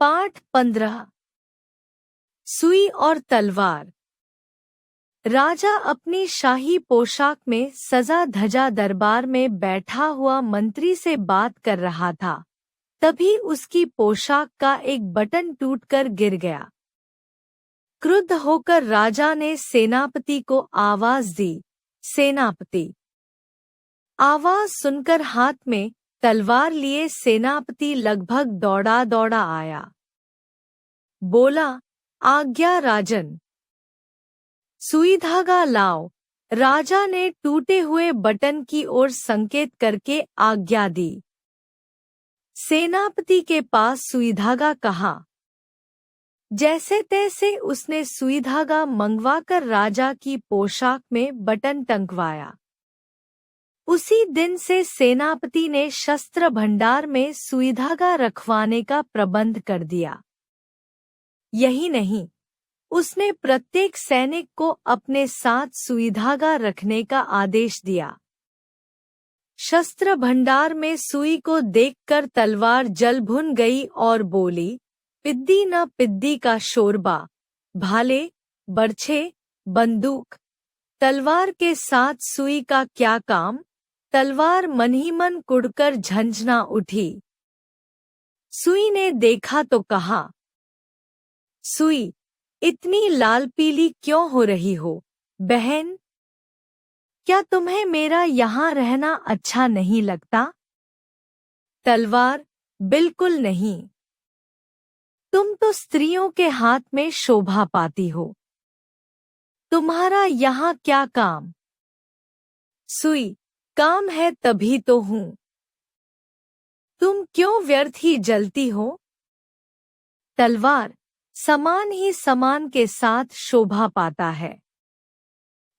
पाठ 15। सुई और तलवार। राजा अपनी शाही पोशाक में सजा धजा दरबार में बैठा हुआ मंत्री से बात कर रहा था। तभी उसकी पोशाक का एक बटन टूटकर गिर गया। क्रुद्ध होकर राजा ने सेनापति को आवाज दी, सेनापति। आवाज सुनकर हाथ में तलवार लिए सेनापति लगभग दौड़ा दौड़ा आया। बोला, आज्ञा राजन। सुई धागा लाओ। राजा ने टूटे हुए बटन की ओर संकेत करके आज्ञा दी। सेनापति के पास सुई धागा कहा। जैसे तैसे उसने सुई धागा मंगवाकर राजा की पोशाक में बटन टंकवाया। उसी दिन से सेनापति ने शस्त्र भंडार में सुई धागा रखवाने का प्रबंध कर दिया। यही नहीं, उसने प्रत्येक सैनिक को अपने साथ सुई धागा रखने का आदेश दिया। शस्त्र भंडार में सुई को देखकर तलवार जल भुन गई और बोली, पिद्दी न पिद्दी का शोरबा, भाले, बर्छे, बंदूक, तलवार के साथ सुई का क्या काम। तलवार मन ही मन कुढ़कर झंझना उठी। सुई ने देखा तो कहा, सुई, इतनी लाल पीली क्यों हो रही हो, बहन? क्या तुम्हें मेरा यहाँ रहना अच्छा नहीं लगता? तलवार, बिल्कुल नहीं। तुम तो स्त्रियों के हाथ में शोभा पाती हो। तुम्हारा यहाँ क्या काम? सुई, काम है तभी तो हूँ। तुम क्यों व्यर्थ ही जलती हो? तलवार, समान ही समान के साथ शोभा पाता है।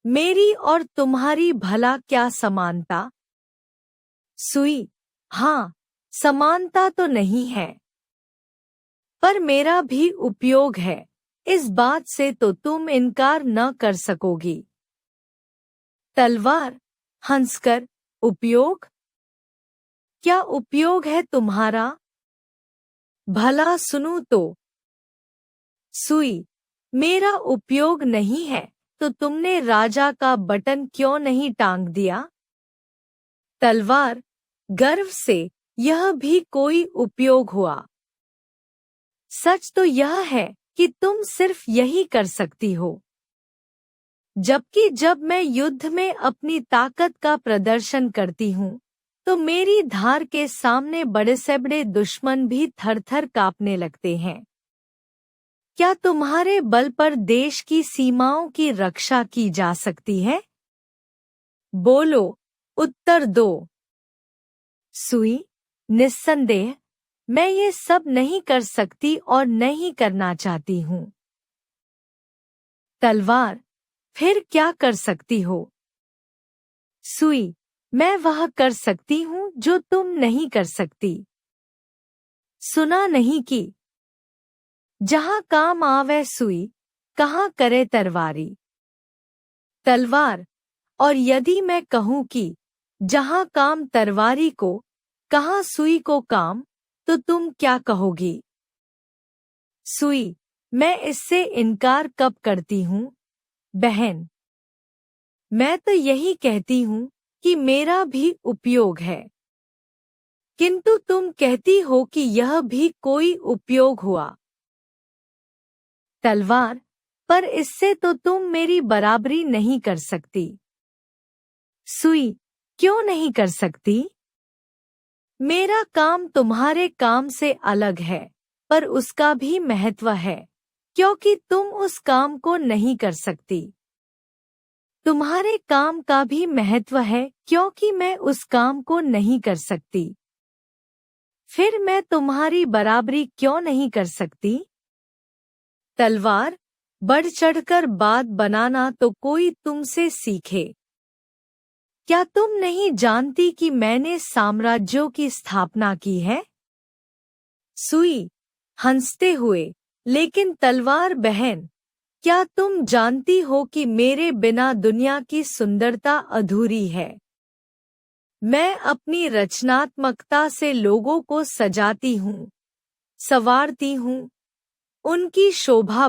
मेरी और तुम्हारी भला क्या समानता? सुई, हाँ, समानता तो नहीं है, पर मेरा भी उपयोग है। इस बात से तो तुम इनकार न कर सकोगी। तलवार, हंसकर, उपयोग? क्या उपयोग है तुम्हारा? भला सुनूं तो। सुई, मेरा उपयोग नहीं है तो तुमने राजा का बटन क्यों नहीं टांग दिया? तलवार, गर्व से, यह भी कोई उपयोग हुआ। सच तो यह है कि तुम सिर्फ यही कर सकती हो। जबकि जब मैं युद्ध में अपनी ताकत का प्रदर्शन करती हूँ, तो मेरी धार के सामने बड़े से बड़े दुश्मन भी थर-थर कांपने लगते हैं। क्या तुम्हारे बल पर देश की सीमाओं की रक्षा की जा सकती है? बोलो, उत्तर दो। सुई, निस्संदेह, मैं ये सब नहीं कर सकती और नहीं करना चाहती हूँ। तलवार, फिर क्या कर सकती हो? सुई, मैं वह कर सकती हूँ जो तुम नहीं कर सकती। सुना नहीं कि जहाँ काम आवे सुई, कहाँ करे तरवारी। तलवार, और यदि मैं कहूँ कि जहाँ काम तरवारी को, कहाँ सुई को काम, तो तुम क्या कहोगी? सुई, मैं इससे इनकार कब करती हूँ, बहन? मैं तो यही कहती हूँ कि मेरा भी उपयोग है। किंतु तुम कहती हो कि यह भी कोई उपयोग हुआ। तलवार, पर इससे तो तुम मेरी बराबरी नहीं कर सकती। सुई, क्यों नहीं कर सकती? मेरा काम तुम्हारे काम से अलग है, पर उसका भी महत्व है, क्योंकि तुम उस काम को नहीं कर सकती। तुम्हारे काम का भी महत्व है, क्योंकि मैं उस काम को नहीं कर सकती। फिर मैं तुम्हारी बराबरी क्यों नहीं कर सकती? तलवार, बढ़ चढ़कर बात बनाना तो कोई तुमसे सीखे। क्या तुम नहीं जानती कि मैंने साम्राज्यों की स्थापना की है? सुई, हंसते हुए, लेकिन तलवार बहन, क्या तुम जानती हो कि मेरे बिना दुनिया की सुंदरता अधूरी है? मैं अपनी रचनात्मकता से लोगों को सजाती हूँ, संवारती हूँ। उनकी शोभा